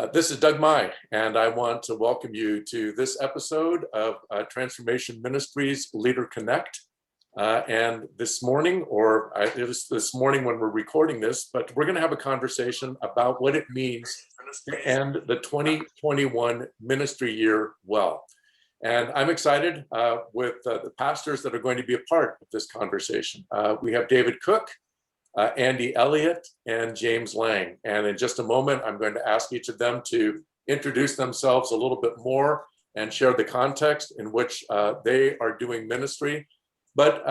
This is Doug Meye, and I want to welcome you to this episode of Transformation Ministries Leader Connect. And this morning, or it was this morning when we're recording this, but we're going to have a conversation about what it means to end the 2021 ministry year well. And I'm excited with the pastors that are going to be a part of this conversation. We have David Cooke, Andy Elliott, and James Laing. And in just a moment, I'm going to ask each of them to introduce themselves a little bit more and share the context in which they are doing ministry. But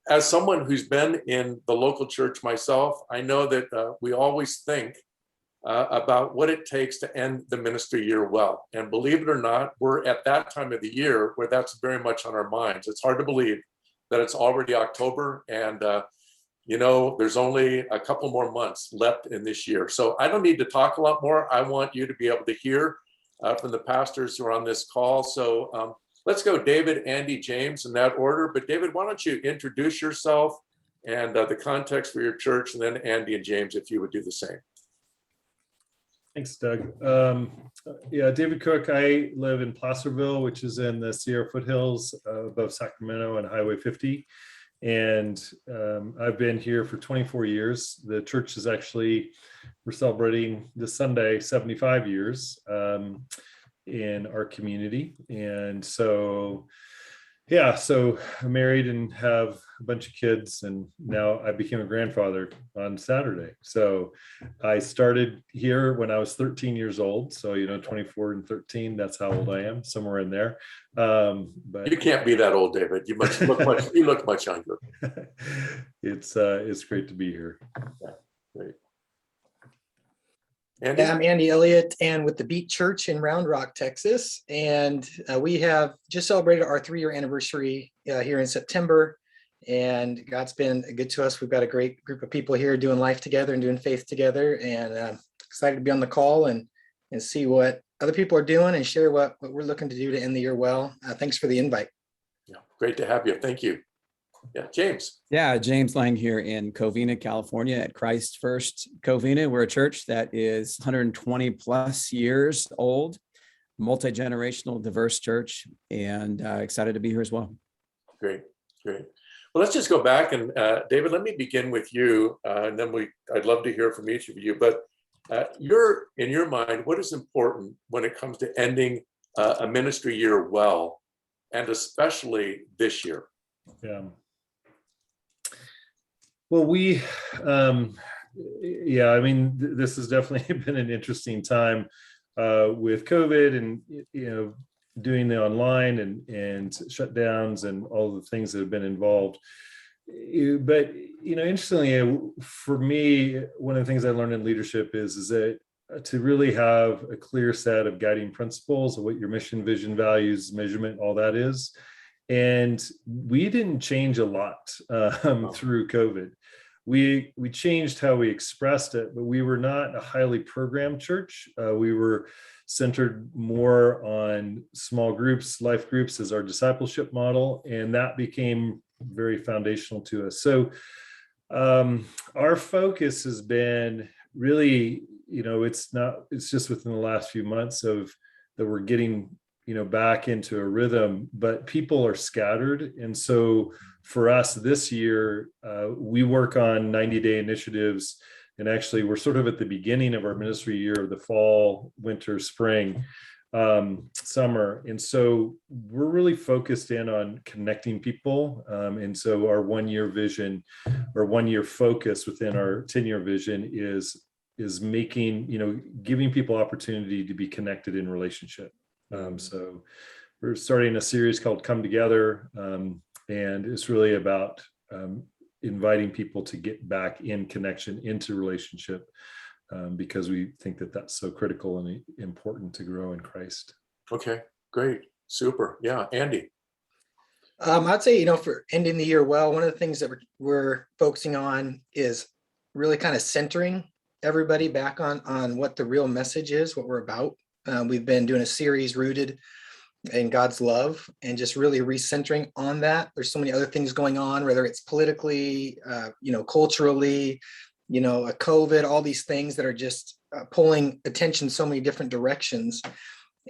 as someone who's been in the local church myself, I know that we always think about what it takes to end the ministry year well. And believe it or not, we're at that time of the year where that's very much on our minds. It's hard to believe that it's already October and there's only a couple more months left in this year. So I don't need to talk a lot more. I want you to be able to hear from the pastors who are on this call. So let's go David, Andy, James in that order. But David, why don't you introduce yourself and the context for your church, and then Andy and James, if you would do the same. Thanks, Doug. David Cooke. I live in Placerville, which is in the Sierra foothills above Sacramento and Highway 50. And I've been here for 24 years. The church is we're celebrating this Sunday 75 years in our community. And so I'm married and have a bunch of kids, and now I became a grandfather on Saturday. So I started here when I was 13 years old. So, 24 and 13, that's how old I am, somewhere in there. But you can't be that old, David. You look much younger. It's great to be here. Yeah, great. Andy? I'm Andy Elliott, and with the Beat Church in Round Rock, Texas. And we have just celebrated our 3-year anniversary here in September. And God's been good to us. We've got a great group of people here doing life together and doing faith together. And excited to be on the call and see what other people are doing and share what we're looking to do to end the year well. Thanks for the invite. Yeah, great to have you. Thank you. Yeah, James. Yeah, James Laing here in Covina, California at Christ First Covina. We're a church that is 120 plus years old, multi-generational, diverse church, and excited to be here as well. Great. Well, let's just go back and David, let me begin with you, and then I'd love to hear from each of you. But in your mind, what is important when it comes to ending a ministry year well, and especially this year? Yeah. Well, this has definitely been an interesting time with COVID and, doing the online and shutdowns and all the things that have been involved. But, interestingly, for me, one of the things I learned in leadership is that to really have a clear set of guiding principles of what your mission, vision, values, measurement, all that is. And we didn't change a lot through COVID. We changed how we expressed it, but we were not a highly programmed church. We were centered more on small groups, life groups as our discipleship model, and that became very foundational to us. So our focus has been really, it's just within the last few months that we're getting back into a rhythm, but people are scattered. And so for us this year, we work on 90-day initiatives. And actually, we're sort of at the beginning of our ministry year of the fall, winter, spring, summer. And so we're really focused in on connecting people. And so our 1-year vision or 1-year focus within our 10-year vision is making, giving people opportunity to be connected in relationship. So we're starting a series called Come Together, and it's really about inviting people to get back in connection, into relationship, because we think that that's so critical and important to grow in Christ. Okay, great, super. Yeah, Andy. I'd say, for ending the year well, one of the things that we're focusing on is really kind of centering everybody back on what the real message is, what we're about. We've been doing a series rooted in God's love and just really recentering on that. There's so many other things going on, whether it's politically, culturally, COVID, all these things that are just pulling attention so many different directions,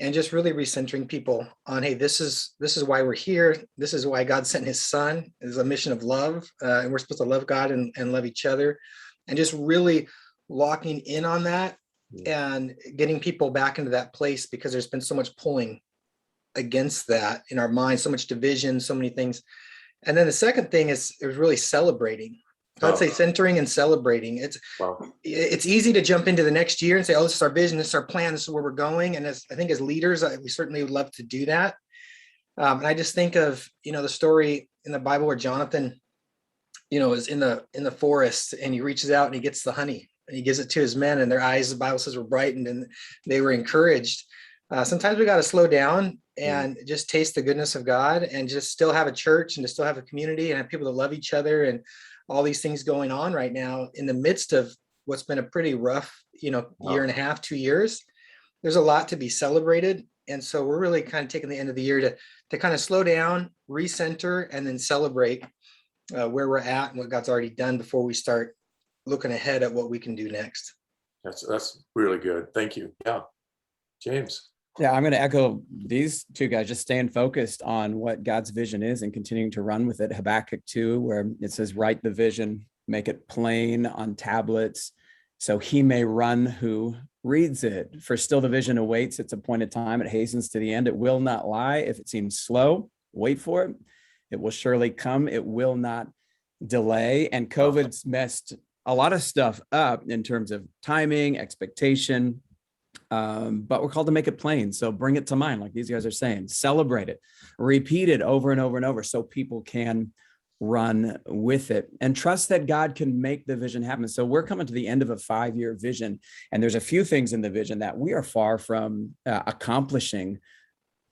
and just really recentering people on, hey, this is why we're here. This is why God sent his son. It is a mission of love. And we're supposed to love God and love each other, and just really locking in on that and getting people back into that place, because there's been so much pulling against that in our minds, so much division, so many things. And then the second thing is really celebrating. So I'd say centering and celebrating. It's easy to jump into the next year and say, oh, this is our vision, this is our plan, this is where we're going. And I think as leaders, we certainly would love to do that. And I just think of, the story in the Bible where Jonathan, is in the forest, and he reaches out and he gets the honey and he gives it to his men, and their eyes, the Bible says, were brightened and they were encouraged. Sometimes we got to slow down and just taste the goodness of God, and just still have a church, and to still have a community, and have people that love each other, and all these things going on right now in the midst of what's been a pretty rough, year and a half, 2 years. There's a lot to be celebrated. And so we're really kind of taking the end of the year to kind of slow down, recenter, and then celebrate where we're at and what God's already done before we start looking ahead at what we can do next. That's really good. Thank you. Yeah. James. Yeah, I'm going to echo these two guys, just staying focused on what God's vision is and continuing to run with it. Habakkuk 2, where it says, write the vision, make it plain on tablets, so he may run who reads it. For still the vision awaits its appointed time. It hastens to the end. It will not lie. If it seems slow, wait for it. It will surely come. It will not delay. And COVID's messed a lot of stuff up in terms of timing, expectation. But we're called to make it plain. So bring it to mind, like these guys are saying, celebrate it, repeat it over and over and over, so people can run with it, and trust that God can make the vision happen. So we're coming to the end of a 5-year vision, and there's a few things in the vision that we are far from accomplishing,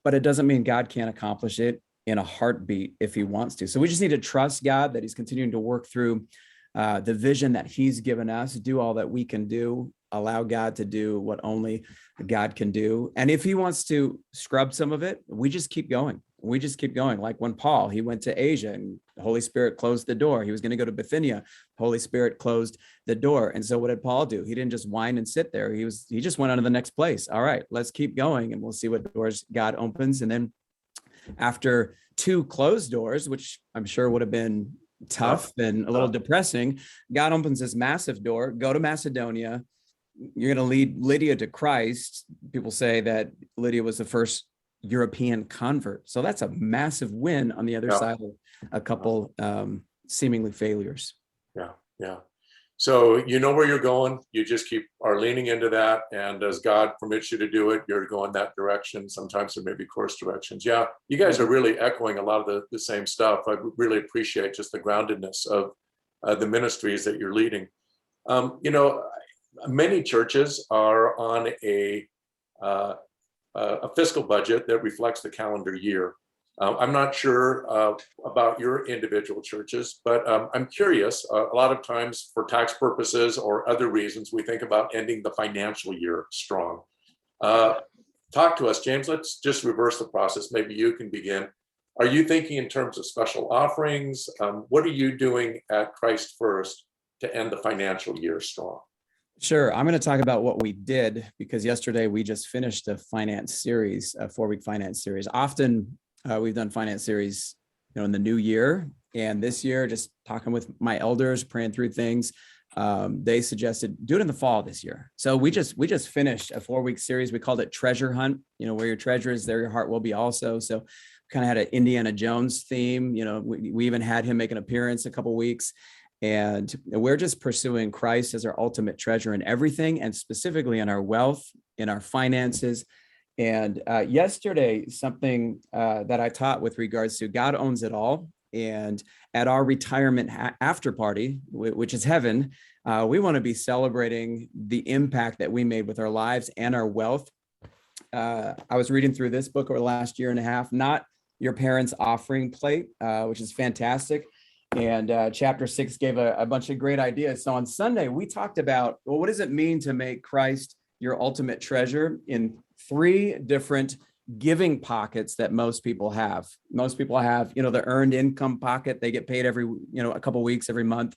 but it doesn't mean God can't accomplish it in a heartbeat if he wants to. So we just need to trust God that he's continuing to work through the vision that he's given us, do all that we can do, allow God to do what only God can do. And if he wants to scrub some of it, we just keep going. We just keep going. Like when Paul, he went to Asia and the Holy Spirit closed the door. He was going to go to Bithynia. Holy Spirit closed the door. And so what did Paul do? He didn't just whine and sit there. He just went on to the next place. All right, let's keep going and we'll see what doors God opens. And then after 2 closed doors, which I'm sure would have been tough and a little depressing, God opens this massive door. Go to Macedonia. You're going to lead Lydia to Christ. People say that Lydia was the first European convert. So that's a massive win on the other side of a couple seemingly failures. Yeah. So you know where you're going. You just are leaning into that. And as God permits you to do it, you're going that direction. Sometimes there may be course directions. Yeah, you guys are really echoing a lot of the same stuff. I really appreciate just the groundedness of the ministries that you're leading. Many churches are on a fiscal budget that reflects the calendar year. I'm not sure about your individual churches, but I'm curious. A lot of times for tax purposes or other reasons, we think about ending the financial year strong. Talk to us, James. Let's just reverse the process. Maybe you can begin. Are you thinking in terms of special offerings? What are you doing at Christ First to end the financial year strong? Sure. I'm going to talk about what we did, because yesterday we just finished a finance series, a 4-week finance series. Often we've done finance series, in the new year, and this year, just talking with my elders, praying through things, they suggested do it in the fall this year. So we just finished a 4-week series. We called it Treasure Hunt. Where your treasure is, there your heart will be also. So kind of had an Indiana Jones theme. We even had him make an appearance a couple weeks. And we're just pursuing Christ as our ultimate treasure in everything, and specifically in our wealth, in our finances. And yesterday, something that I taught with regards to God owns it all. And at our retirement after party, which is heaven, we want to be celebrating the impact that we made with our lives and our wealth. I was reading through this book over the last year and a half, Not Your Parents' Offering Plate, which is fantastic. And chapter 6 gave a bunch of great ideas. So on Sunday, we talked about, well, what does it mean to make Christ your ultimate treasure in 3 different giving pockets that most people have. Most people have, the earned income pocket. They get paid every, a couple of weeks, every month.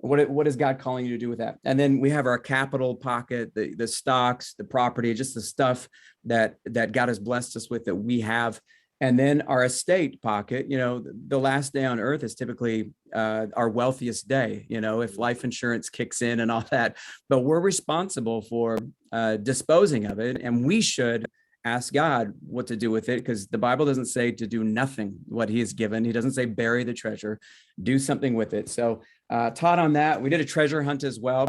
What is God calling you to do with that? And then we have our capital pocket, the stocks, the property, just the stuff that God has blessed us with that we have. And then our estate pocket, the last day on earth is typically our wealthiest day, if life insurance kicks in and all that, but we're responsible for disposing of it. And we should ask God what to do with it, because the Bible doesn't say to do nothing what he has given. He doesn't say bury the treasure, do something with it. So taught on that. We did a treasure hunt as well.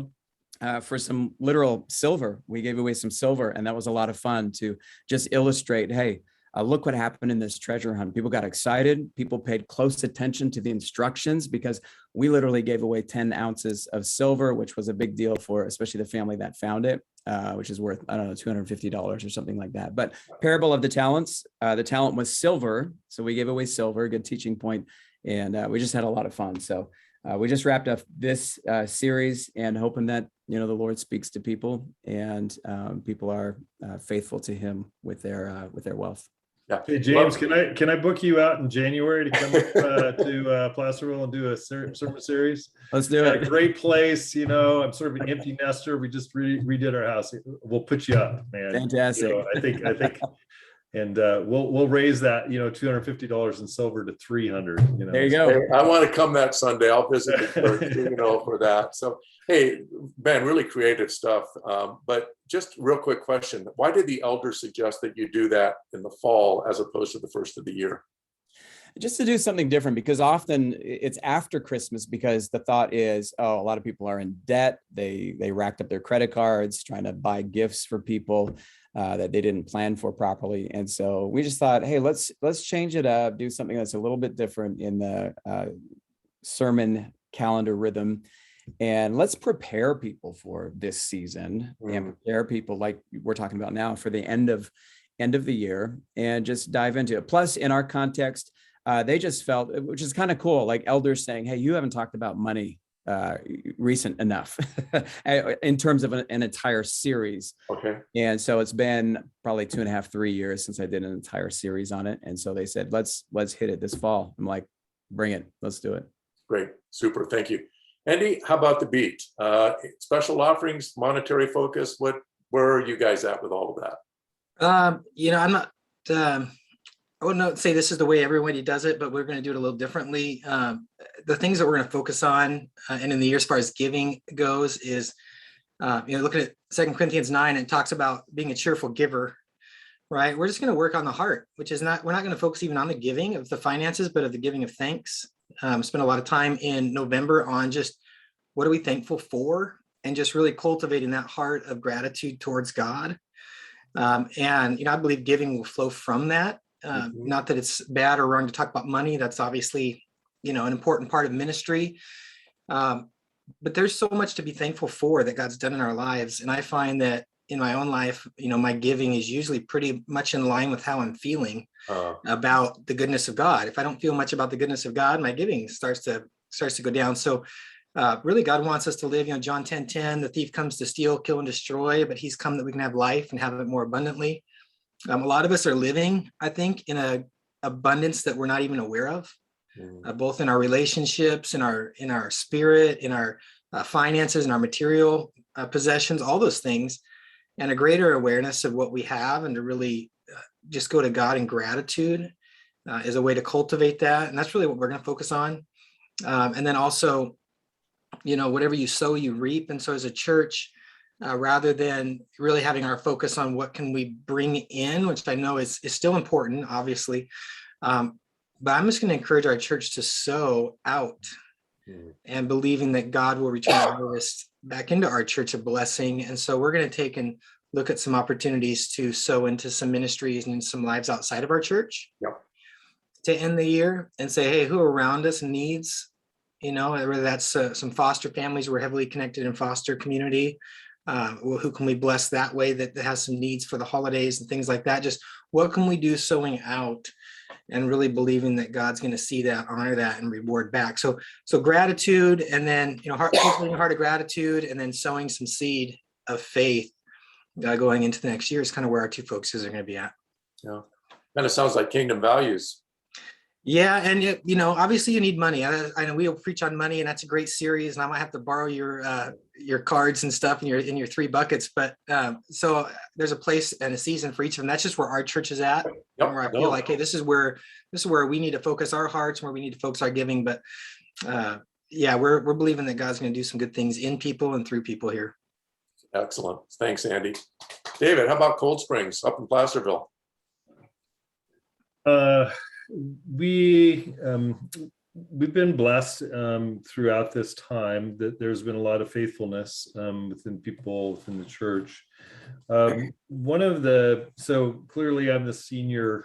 For some literal silver. We gave away some silver, and that was a lot of fun to just illustrate, hey, look what happened in this treasure hunt. People got excited. People paid close attention to the instructions, because we literally gave away 10 ounces of silver, which was a big deal for especially the family that found it, which is worth, I don't know, $250 or something like that. But parable of the talents, the talent was silver. So we gave away silver, good teaching point. And we just had a lot of fun. So we just wrapped up this series, and hoping that, the Lord speaks to people, and people are faithful to him with their wealth. Yeah. Hey, James, can I book you out in January to come to Placerville and do a sermon series? Let's do it. A great place. I'm sort of an empty nester. We just redid our house. We'll put you up, man. Fantastic. I think, and we'll raise that, $250 in silver to $300. There you go. Hey, I want to come that Sunday. I'll visit the church, for that. So, hey, man, really creative stuff. But just real quick question: why did the elders suggest that you do that in the fall as opposed to the first of the year? Just to do something different, because often it's after Christmas, because the thought is, a lot of people are in debt. They racked up their credit cards trying to buy gifts for people that they didn't plan for properly. And so we just thought, hey, let's change it up, do something that's a little bit different in the sermon calendar rhythm. And let's prepare people for this season and prepare people, like we're talking about now, for the end of the year, and just dive into it. Plus, in our context, they just felt, which is kind of cool, like elders saying, hey, you haven't talked about money recent enough in terms of an entire series. Okay. And so it's been probably 2.5, 3 years since I did an entire series on it. And so they said, let's hit it this fall. I'm like, bring it. Let's do it. Great. Super. Thank you. Andy, how about the beat? Special offerings, monetary focus. Where are you guys at with all of that? I'm not, I wouldn't say this is the way everybody does it, but we're going to do it a little differently. The things that we're going to focus on and in the year as far as giving goes is, looking at 2 Corinthians 9, it talks about being a cheerful giver, right? We're just going to work on the heart, which is we're not going to focus even on the giving of the finances, but of the giving of thanks. Spend a lot of time in November on just what are we thankful for, and just really cultivating that heart of gratitude towards God. And I believe giving will flow from that. Not that it's bad or wrong to talk about money. That's obviously, an important part of ministry. But there's so much to be thankful for that God's done in our lives. And I find that in my own life, my giving is usually pretty much in line with how I'm feeling about the goodness of God. If I don't feel much about the goodness of God, my giving starts to go down. So really, God wants us to live, John 10:10, the thief comes to steal, kill, and destroy, but he's come that we can have life and have it more abundantly. A lot of us are living, I think, in a abundance that we're not even aware of, both in our relationships, in our spirit, in our finances, in our material possessions, all those things, and a greater awareness of what we have, and to really just go to God in gratitude is a way to cultivate that. And that's really what we're going to focus on. And then also, whatever you sow, you reap. And so as a church, rather than really having our focus on what can we bring in, which I know is still important, obviously, but I'm just going to encourage our church to sow out and believing that God will return the harvest back into our church of blessing. And so we're going to take and look at some opportunities to sow into some ministries and some lives outside of our church to end the year, and say, hey, who around us needs, whether that's some foster families, we're heavily connected in foster community. Who can we bless that way that has some needs for the holidays and things like that? Just what can we do sowing out, and really believing that God's going to see that, honor that, and reward back. So gratitude, and then, cultivating a heart of gratitude, and then sowing some seed of faith going into the next year is kind of where our two focuses are going to be at. Yeah. And it sounds like kingdom values. Yeah, and obviously you need money. I know we'll preach on money, and that's a great series. And I might have to borrow your cards and stuff in your 3 buckets. But so there's a place and a season for each of them. That's just where our church is at, and where I feel like, hey, this is where we need to focus our hearts, where we need to focus our giving. But yeah, we're believing that God's going to do some good things in people and through people here. Excellent. Thanks, Andy. David, how about Cold Springs up in Placerville? We've been blessed throughout this time that there's been a lot of faithfulness within people within the church. So clearly I'm the senior,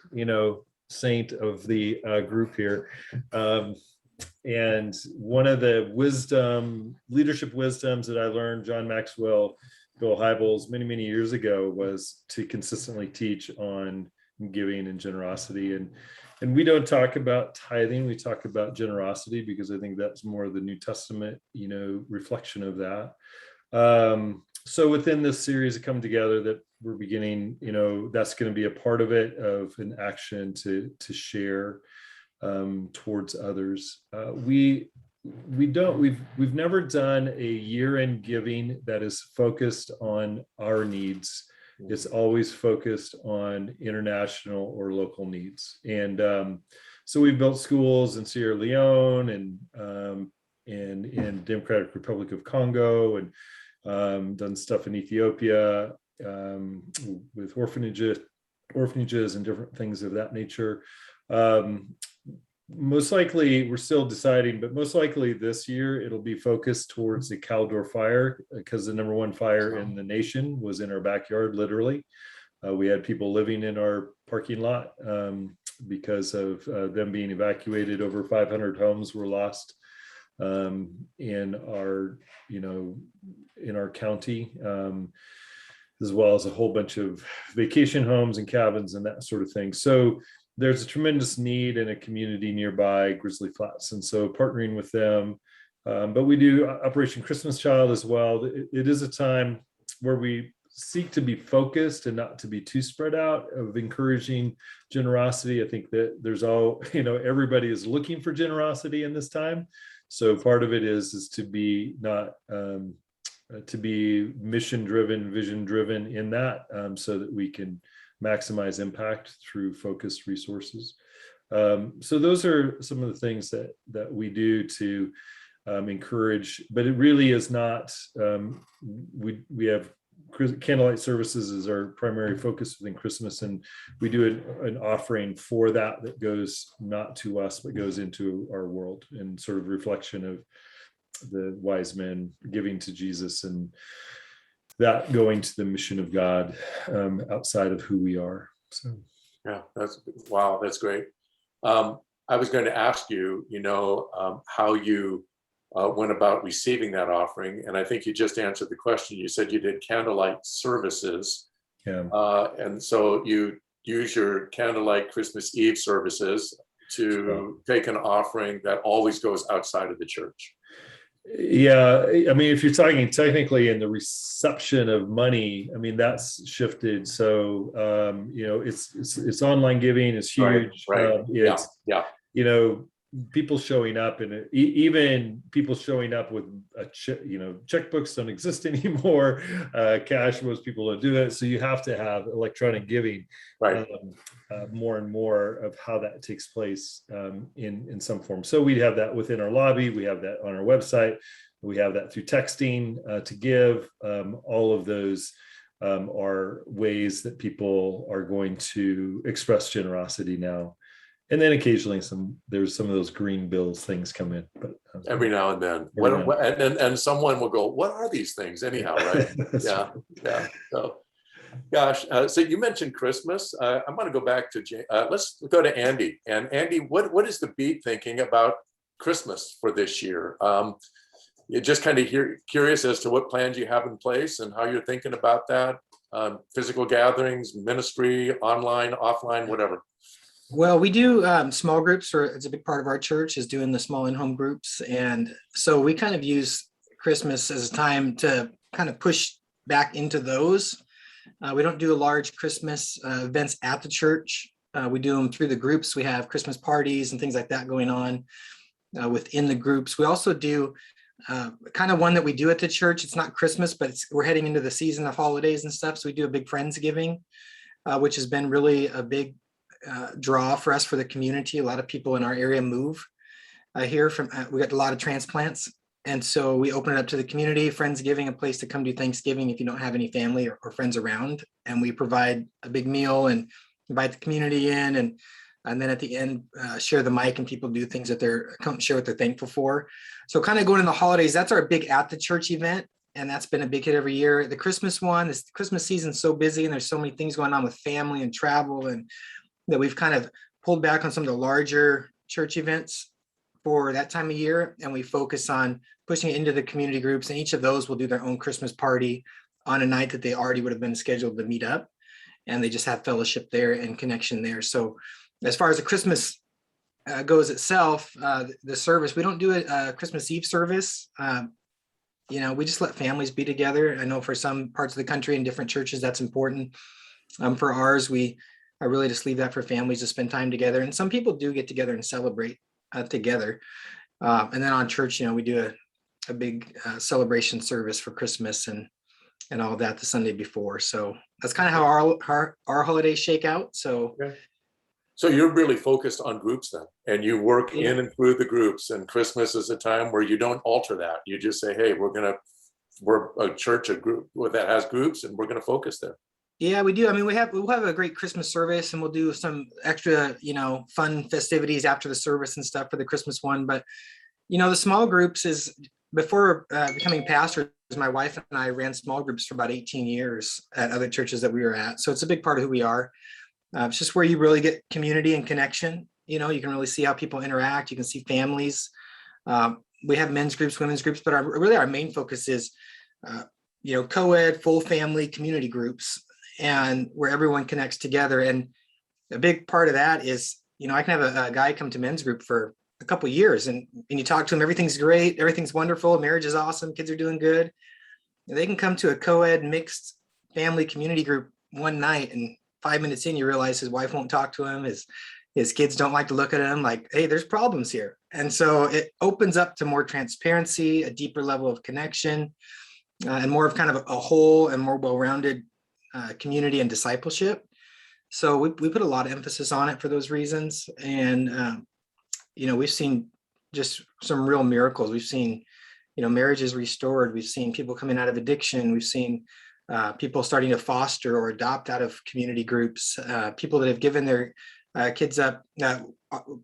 saint of the group here. And one of the leadership wisdoms that I learned, John Maxwell, Bill Hybels, many, many years ago, was to consistently teach on giving and generosity. And we don't talk about tithing, we talk about generosity, because I think that's more the New Testament, reflection of that. So within this series of Come Together that we're beginning, that's going to be a part of it, of an action to share towards others. We've never done a year-end giving that is focused on our needs. It's always focused on international or local needs. And so we've built schools in Sierra Leone and in Democratic Republic of Congo, and done stuff in Ethiopia with orphanages and different things of that nature. Most likely, we're still deciding, but most likely this year it'll be focused towards the Caldor fire, because the #1 fire in the nation was in our backyard, literally. We had people living in our parking lot because of them being evacuated. Over 500 homes were lost in our county, as well as a whole bunch of vacation homes and cabins and that sort of thing. So there's a tremendous need in a community nearby, Grizzly Flats, and so partnering with them. But we do Operation Christmas Child as well. It is a time where we seek to be focused and not to be too spread out, of encouraging generosity. I think that there's everybody is looking for generosity in this time. So part of it is to be to be mission driven, vision driven in that, so that we can maximize impact through focused resources. So those are some of the things that we do to encourage, but it really is not, we have candlelight services as our primary focus within Christmas, and we do an offering for that goes not to us, but goes into our world, and sort of reflection of the wise men giving to Jesus, and that going to the mission of God outside of who we are. So yeah, that's great. I was going to ask you, how you went about receiving that offering, and I think you just answered the question. You said you did candlelight services, and so you use your candlelight Christmas Eve services to take an offering that always goes outside of the church. Yeah, I mean, if you're talking technically in the reception of money, I mean, that's shifted. So it's online giving is huge. Right. Yeah. People showing up, and even people showing up with checkbooks don't exist anymore. Cash, most people don't do that. So you have to have electronic giving, right? More and more of how that takes place in some form. So we have that within our lobby. We have that on our website. We have that through texting to give. All of those are ways that people are going to express generosity now. And then occasionally there's some of those green bills things come in, but every now and then. And someone will go, "What are these things anyhow?" Right? Yeah. So, gosh. So you mentioned Christmas. I'm going to go back to let's go to Andy. And Andy, what is the Beat thinking about Christmas for this year? You're just kind of curious as to what plans you have in place and how you're thinking about that. Physical gatherings, ministry, online, offline, whatever. Well, we do small groups, or it's a big part of our church is doing the small in-home groups. And so we kind of use Christmas as a time to kind of push back into those. We don't do large Christmas events at the church. We do them through the groups. We have Christmas parties and things like that going on within the groups. We also do kind of one that we do at the church. It's not Christmas, but we're heading into the season of holidays and stuff. So we do a big Friendsgiving, which has been really a big draw for us for the community. A lot of people in our area move here from, we got a lot of transplants. And so we open it up to the community, Friendsgiving, a place to come do Thanksgiving if you don't have any family or friends around. And we provide a big meal and invite the community in. And then at the end, share the mic and people do things that come share what they're thankful for. So kind of going in the holidays, that's our big at the church event. And that's been a big hit every year. The Christmas one, this Christmas season's so busy and there's so many things going on with family and travel, and that we've kind of pulled back on some of the larger church events for that time of year. And we focus on pushing it into the community groups. And each of those will do their own Christmas party on a night that they already would have been scheduled to meet up. And they just have fellowship there and connection there. So as far as the Christmas goes itself, the service, we don't do a Christmas Eve service. We just let families be together. I know for some parts of the country and different churches, that's important. For ours, I really just leave that for families to spend time together. And some people do get together and celebrate together. And then on church, we do a big celebration service for Christmas and all that the Sunday before. So that's kind of how our holidays shake out. So. Okay. So you're really focused on groups then, and you work in and through the groups, and Christmas is a time where you don't alter that. You just say, hey, we're a church, a group that has groups, and we're going to focus there. Yeah, we do. I mean, we'll have a great Christmas service, and we'll do some extra, fun festivities after the service and stuff for the Christmas one. But, the small groups is before becoming pastors, my wife and I ran small groups for about 18 years at other churches that we were at. So it's a big part of who we are. It's just where you really get community and connection. You can really see how people interact. You can see families. We have men's groups, women's groups, but our main focus is, co-ed, full family community groups, and where everyone connects together. And a big part of that is, I can have a guy come to men's group for a couple of years and you talk to him, everything's great, everything's wonderful, marriage is awesome, kids are doing good. And they can come to a co-ed mixed family community group one night, and 5 minutes in, you realize his wife won't talk to him. His kids don't like to look at him, like, hey, there's problems here. And so it opens up to more transparency, a deeper level of connection, and more of kind of a whole and more well-rounded community and discipleship. So we put a lot of emphasis on it for those reasons. And, we've seen just some real miracles. We've seen, marriages restored. We've seen people coming out of addiction. We've seen people starting to foster or adopt out of community groups, people that have given their kids up.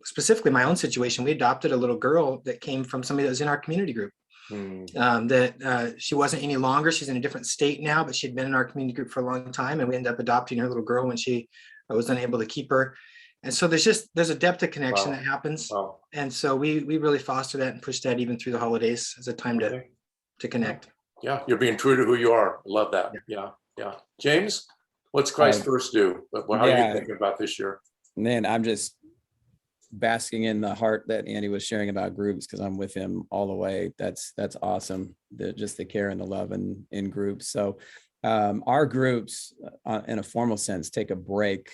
Specifically, my own situation, we adopted a little girl that came from somebody that was in our community group. That she wasn't any longer. She's in a different state now, but she'd been in our community group for a long time, and we ended up adopting her little girl when I was unable to keep her. And so there's a depth of connection that happens. Wow. And so we really foster that and push that even through the holidays as a time to connect. Yeah, you're being true to who you are. I love that. Yeah. James, what's Christ First do? How are you thinking about this year? Man, I'm just basking in the heart that Andy was sharing about groups, because I'm with him all the way. That's awesome. Just the care and the love in groups. So our groups, in a formal sense, take a break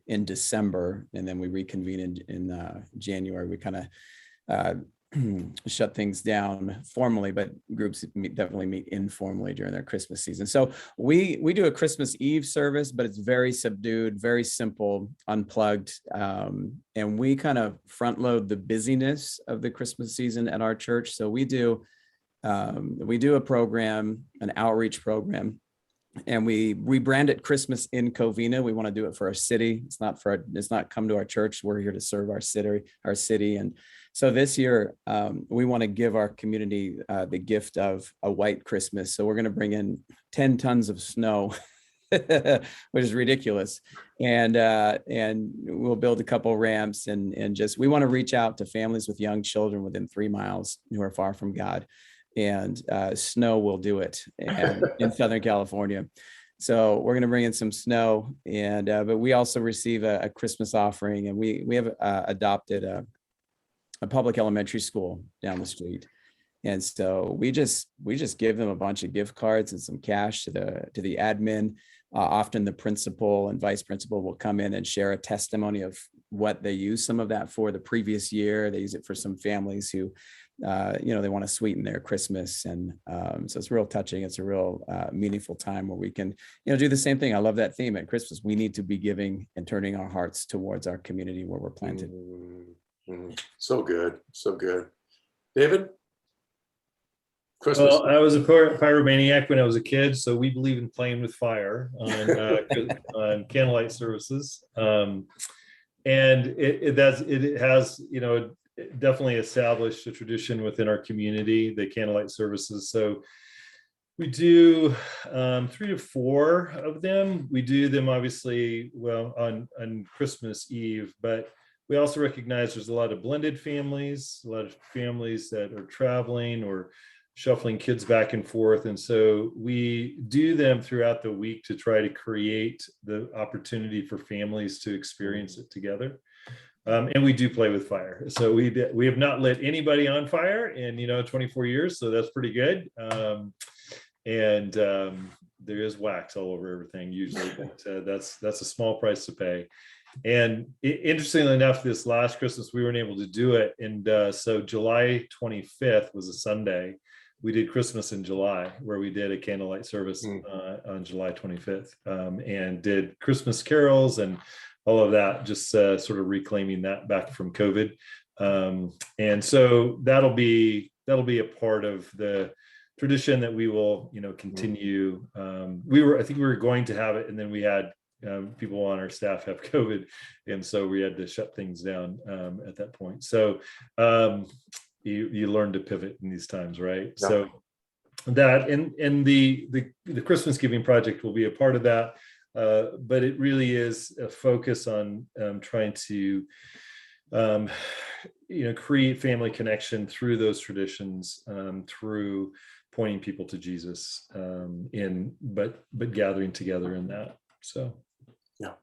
in December, and then we reconvene in January. We kind of shut things down formally, but groups definitely meet informally during their Christmas season. So we do a Christmas Eve service, but it's very subdued, very simple, unplugged. And we kind of front load the busyness of the Christmas season at our church. So we do a program, an outreach program, and we rebrand it Christmas in Covina. We want to do it for our city. It's not come to our church. We're here to serve our city. And so this year, we want to give our community the gift of a white Christmas. So we're going to bring in 10 tons of snow, which is ridiculous. And we'll build a couple ramps and we want to reach out to families with young children within 3 miles who are far from God. And snow will do it in Southern California. So we're going to bring in some snow, but we also receive a Christmas offering, and we have adopted a public elementary school down the street. And so we just give them a bunch of gift cards and some cash to the admin. Often the principal and vice principal will come in and share a testimony of what they use some of that for the previous year. They use it for some families who, they want to sweeten their Christmas. And so it's real touching. It's a real meaningful time where we can, do the same thing. I love that theme at Christmas. We need to be giving and turning our hearts towards our community where we're planted. So good. So good. David? Christmas. Well, I was a pyromaniac when I was a kid, so we believe in playing with fire on candlelight services, and it has definitely established a tradition within our community, the candlelight services. So we do 3 to 4 of them. We do them obviously on Christmas Eve, but we also recognize there's a lot of blended families, a lot of families that are traveling or shuffling kids back and forth. And so we do them throughout the week to try to create the opportunity for families to experience it together. And we do play with fire. So we have not lit anybody on fire in 24 years. So that's pretty good. And there is wax all over everything usually, but that's a small price to pay. And interestingly enough, this last Christmas, we weren't able to do it. And so July 25th was a Sunday. We did Christmas in July, where we did a candlelight service on July 25th and did Christmas carols and all of that, just sort of reclaiming that back from COVID. And so that'll be a part of the tradition that we will, continue. I think we were going to have it, and then we had people on our staff have COVID, and so we had to shut things down at that point. So you learn to pivot in these times, right? Yeah. So that and the Christmas Giving Project will be a part of that, but it really is a focus on trying to create family connection through those traditions, through pointing people to Jesus, but gathering together in that. So yeah.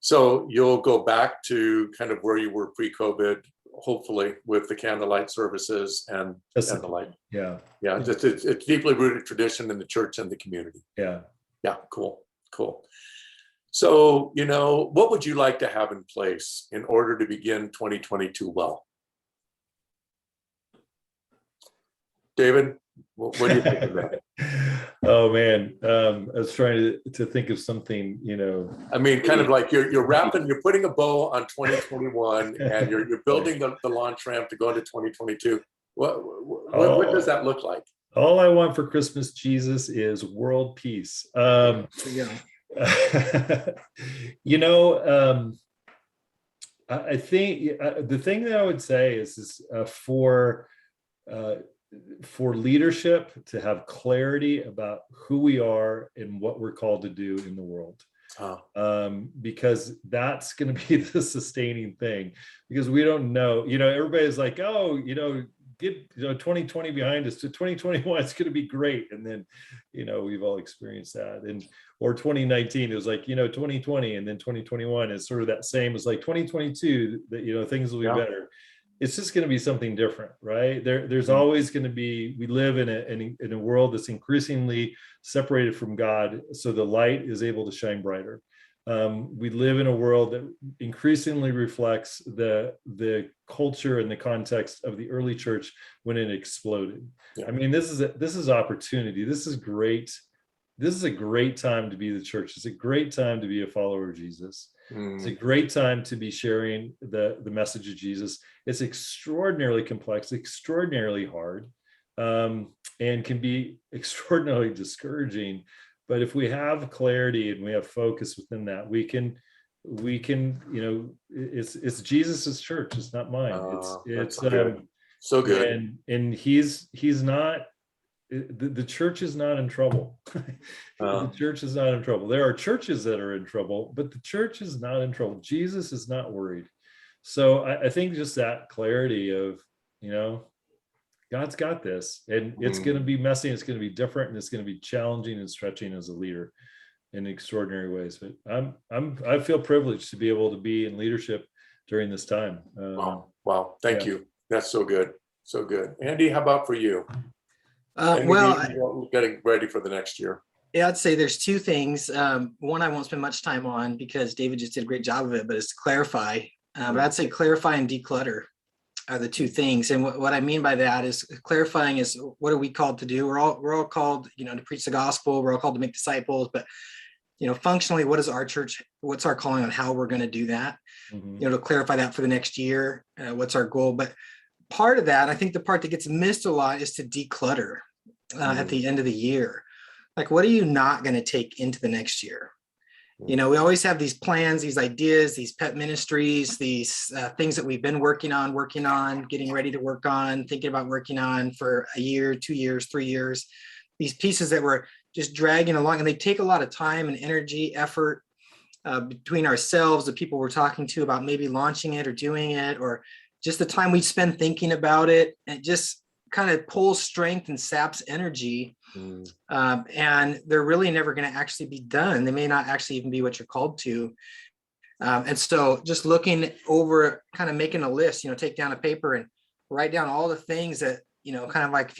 So you'll go back to kind of where you were pre-COVID, hopefully, with the candlelight services and the light. Yeah. It's deeply rooted tradition in the church and the community. Yeah. Cool. So, what would you like to have in place in order to begin 2022 well? David, what do you think of that? Oh man, I was trying to think of something, I mean, kind of like you're putting a bow on 2021, and you're building the launch ramp to go into 2022. What does that look like? All I want for Christmas, Jesus, is world peace. I think the thing that I would say is for leadership to have clarity about who we are and what we're called to do in the world. Because that's going to be the sustaining thing, because we don't know, everybody's like, get 2020 behind us to 2021, it's going to be great. And then, we've all experienced that. Or 2019, it was like, 2020, and then 2021 is sort of that same as like 2022, that, things will be better. It's just going to be something different, right? There's always going to be, we live in a world that's increasingly separated from God, so the light is able to shine brighter. We live in a world that increasingly reflects the culture and the context of the early church when it exploded. I mean, this is opportunity. This is great. This is a great time to be the church. It's a great time to be a follower of Jesus. It's a great time to be sharing the message of Jesus. It's extraordinarily complex, extraordinarily hard, and can be extraordinarily discouraging. But if we have clarity and we have focus within that, we can, it's Jesus's church. It's not mine. It's so good. And he's not. The church is not in trouble. The church is not in trouble. There are churches that are in trouble, but the church is not in trouble. Jesus is not worried. So I think just that clarity of, God's got this, and it's going to be messy. It's going to be different, and it's going to be challenging and stretching as a leader in extraordinary ways. But I feel privileged to be able to be in leadership during this time. Wow. Thank you. That's so good. So good. Andy, how about for you? Any Well, reason you're getting ready for the next year? yeah, I'd say there's two things. One I won't spend much time on because David just did a great job of it, but it's to clarify. But I'd say clarify and declutter are the two things. And what I mean by that is clarifying is, what are we called to do? We're all called, to preach the gospel. We're all called to make disciples, but functionally, what is our church? What's our calling on how we're going to do that? To clarify that for the next year, what's our goal? But part of that, I think the part that gets missed a lot is to declutter at the end of the year. Like, what are you not going to take into the next year? We always have these plans, these ideas, these pet ministries, these things that we've been working on, getting ready to work on, thinking about working on for a year, 2 years, 3 years, these pieces that we're just dragging along, and they take a lot of time and energy, effort between ourselves, the people we're talking to about maybe launching it or doing it, or just the time we spend thinking about it, and it just kind of pulls strength and saps energy. And they're really never going to actually be done. They may not actually even be what you're called to. And so just looking over, kind of making a list, take down a paper and write down all the things that, kind of like,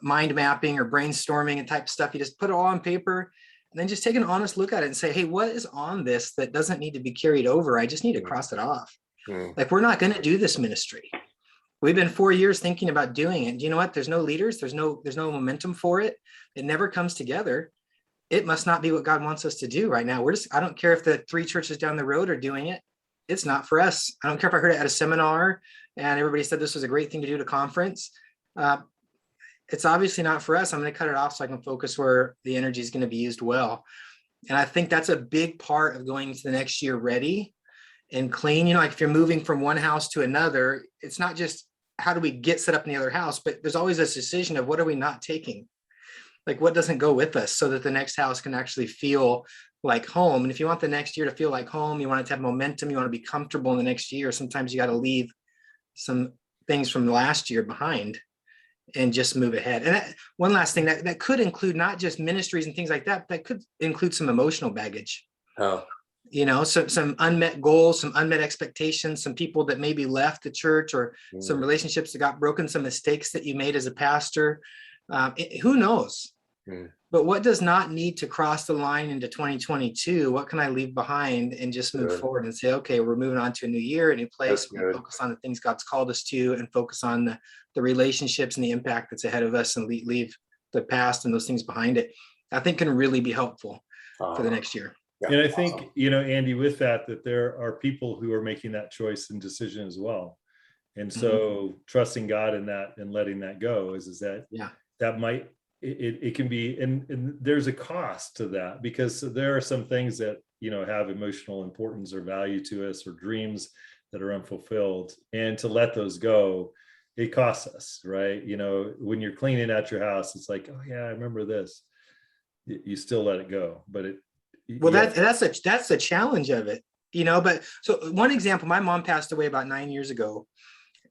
mind mapping or brainstorming and type stuff, you just put it all on paper and then just take an honest look at it and say, hey, what is on this that doesn't need to be carried over? I just need to cross it off. Like, we're not going to do this ministry. We've been 4 years thinking about doing it. Do you know what? There's no leaders. There's no momentum for it. It never comes together. It must not be what God wants us to do right now. I don't care if the 3 churches down the road are doing it. It's not for us. I don't care if I heard it at a seminar and everybody said this was a great thing to do at a conference. It's obviously not for us. I'm going to cut it off so I can focus where the energy is going to be used well. And I think that's a big part of going into the next year ready and clean. Like, if you're moving from one house to another, it's not just how do we get set up in the other house, but there's always this decision of what are we not taking? Like, what doesn't go with us so that the next house can actually feel like home. And if you want the next year to feel like home, you want it to have momentum, you want to be comfortable in the next year, sometimes you got to leave some things from last year behind and just move ahead. And one last thing that could include not just ministries and things like that, that could include some emotional baggage. Some unmet goals, some unmet expectations, some people that maybe left the church, or some relationships that got broken, some mistakes that you made as a pastor. Who knows? But what does not need to cross the line into 2022? What can I leave behind and just move forward and say, okay, we're moving on to a new year, a new place. We'll focus on the things God's called us to, and focus on the relationships and the impact that's ahead of us, and leave the past and those things behind it. I think can really be helpful for the next year. And I think, Andy, with that there are people who are making that choice and decision as well. And so trusting God in that and letting that go is that, that might, it can be, and there's a cost to that, because there are some things that, have emotional importance or value to us, or dreams that are unfulfilled, and to let those go, it costs us, right? When you're cleaning out your house, it's like, oh yeah, I remember this. You still let it go, but that's the challenge of it, but so one example, my mom passed away about 9 years ago,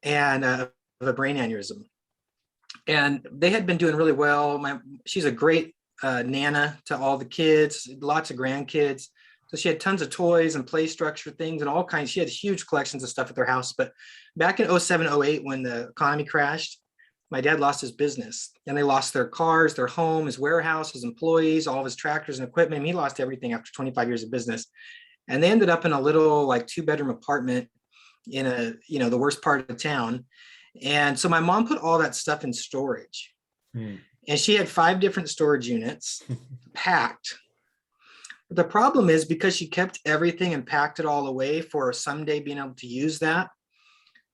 and of a brain aneurysm, and they had been doing really well. She's a great nana to all the kids, lots of grandkids. So she had tons of toys and play structure things and all kinds. She had huge collections of stuff at their house. But back in 07, 08, when the economy crashed, my dad lost his business, and they lost their cars, their home, his warehouse, his employees, all of his tractors and equipment. He lost everything after 25 years of business. And they ended up in a little 2-bedroom apartment in the worst part of town. And so my mom put all that stuff in storage, and she had 5 different storage units packed. But the problem is, because she kept everything and packed it all away for someday being able to use that,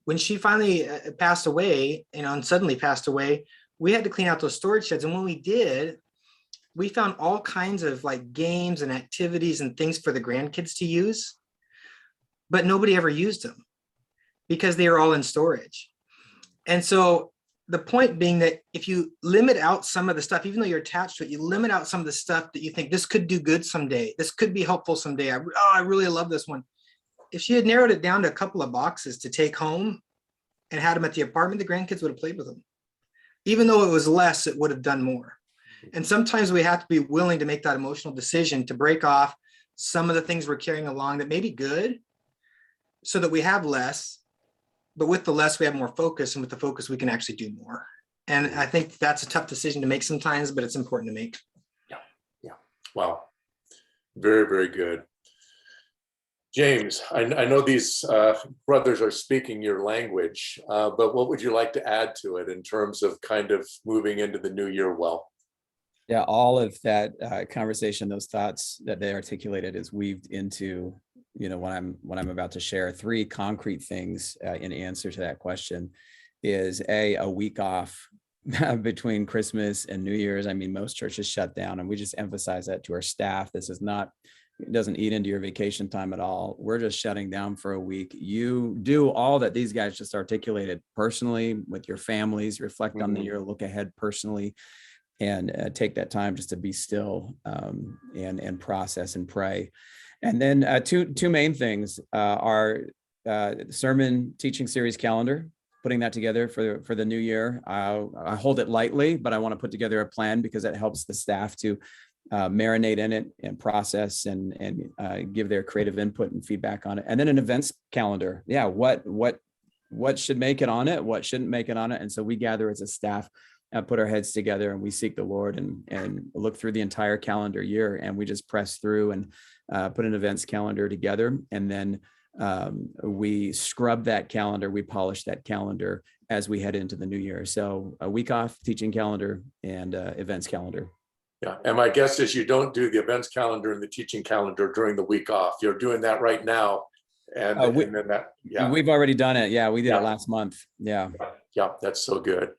when she finally passed away, and suddenly passed away, we had to clean out those storage sheds. And when we did, we found all kinds of games and activities and things for the grandkids to use, but nobody ever used them because they were all in storage. And so the point being that if you limit out some of the stuff, even though you're attached to it, you limit out some of the stuff that you think this could do good someday, this could be helpful someday. I really love this one. If she had narrowed it down to a couple of boxes to take home and had them at the apartment, the grandkids would have played with them. Even though it was less, it would have done more. And sometimes we have to be willing to make that emotional decision to break off some of the things we're carrying along that may be good, so that we have less, but with the less, we have more focus, and with the focus, we can actually do more. And I think that's a tough decision to make sometimes, but it's important to make. Yeah. Wow. Very, very good. James, I know these brothers are speaking your language, but what would you like to add to it in terms of kind of moving into the new year well? Yeah, all of that conversation, those thoughts that they articulated is weaved into, what I'm about to share. Three concrete things in answer to that question is a week off between Christmas and New Year's. I mean, most churches shut down, and we just emphasize that to our staff. This is not, it doesn't eat into your vacation time at all. We're just shutting down for a week. You do all that these guys just articulated personally with your families, reflect on the year, look ahead personally, and take that time just to be still and process and pray. And then two main things are sermon teaching series calendar, putting that together for the new year. I hold it lightly, but I want to put together a plan because that helps the staff to marinate in it and process and give their creative input and feedback on it. And then an events calendar. Yeah, what should make it on it, what shouldn't make it on it. And so we gather as a staff, put our heads together, and we seek the Lord and look through the entire calendar year, and we just press through and put an events calendar together. And then we scrub that calendar, we polish that calendar as we head into the new year. So a week off, teaching calendar, and events calendar. Yeah, and my guess is you don't do the events calendar and the teaching calendar during the week off. You're doing that right now. And, and then that, yeah. We've already done it. Yeah, we did it last month. Yeah. Yeah, that's so good.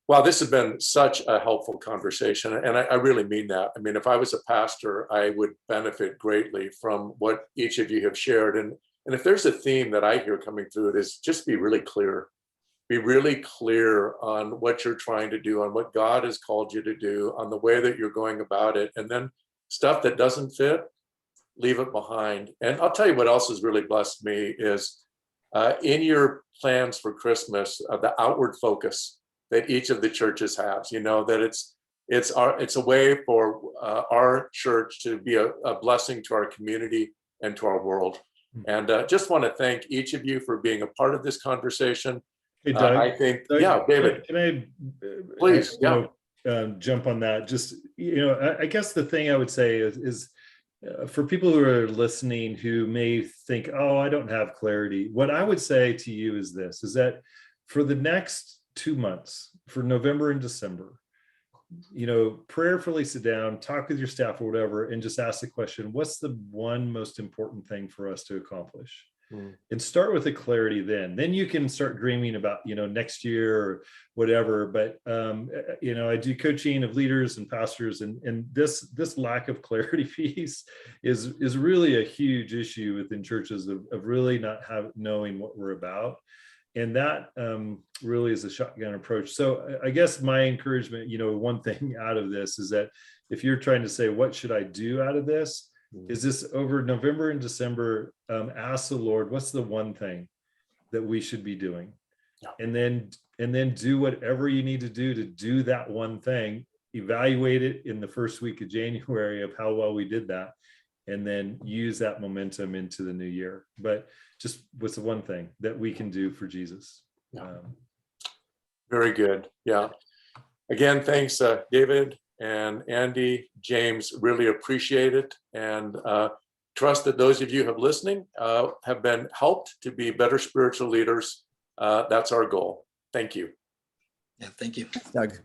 Wow, this has been such a helpful conversation. And I really mean that. I mean, if I was a pastor, I would benefit greatly from what each of you have shared. And if there's a theme that I hear coming through, it is just be really clear. Be really clear on what you're trying to do, on what God has called you to do, on the way that you're going about it. And then stuff that doesn't fit, leave it behind. And I'll tell you what else has really blessed me is in your plans for Christmas, the outward focus that each of the churches has, that it's a way for our church to be a blessing to our community and to our world. And just want to thank each of you for being a part of this conversation. Hey, Doug, I think, Doug, David, can I please, jump on that? Just, I guess the thing I would say is for people who are listening who may think, oh, I don't have clarity. What I would say to you is this, is that for the next 2 months, for November and December, prayerfully sit down, talk with your staff or whatever, and just ask the question, what's the one most important thing for us to accomplish? And start with the clarity then you can start dreaming about, next year or whatever. But, I do coaching of leaders and pastors, and this lack of clarity piece is really a huge issue within churches of really not knowing what we're about. And that really is a shotgun approach. So I guess my encouragement, one thing out of this is that if you're trying to say, what should I do out of this? Is this over November and December, ask the Lord, what's the one thing that we should be doing? Yeah. And then do whatever you need to do that one thing, evaluate it in the first week of January of how well we did that, and then use that momentum into the new year. But just what's the one thing that we can do for Jesus? Yeah. Very good. Yeah. Again, thanks, David and Andy, James, really appreciate it, and trust that those of you who have listening have been helped to be better spiritual leaders. That's our goal. Thank you. Yeah, thank you. Doug.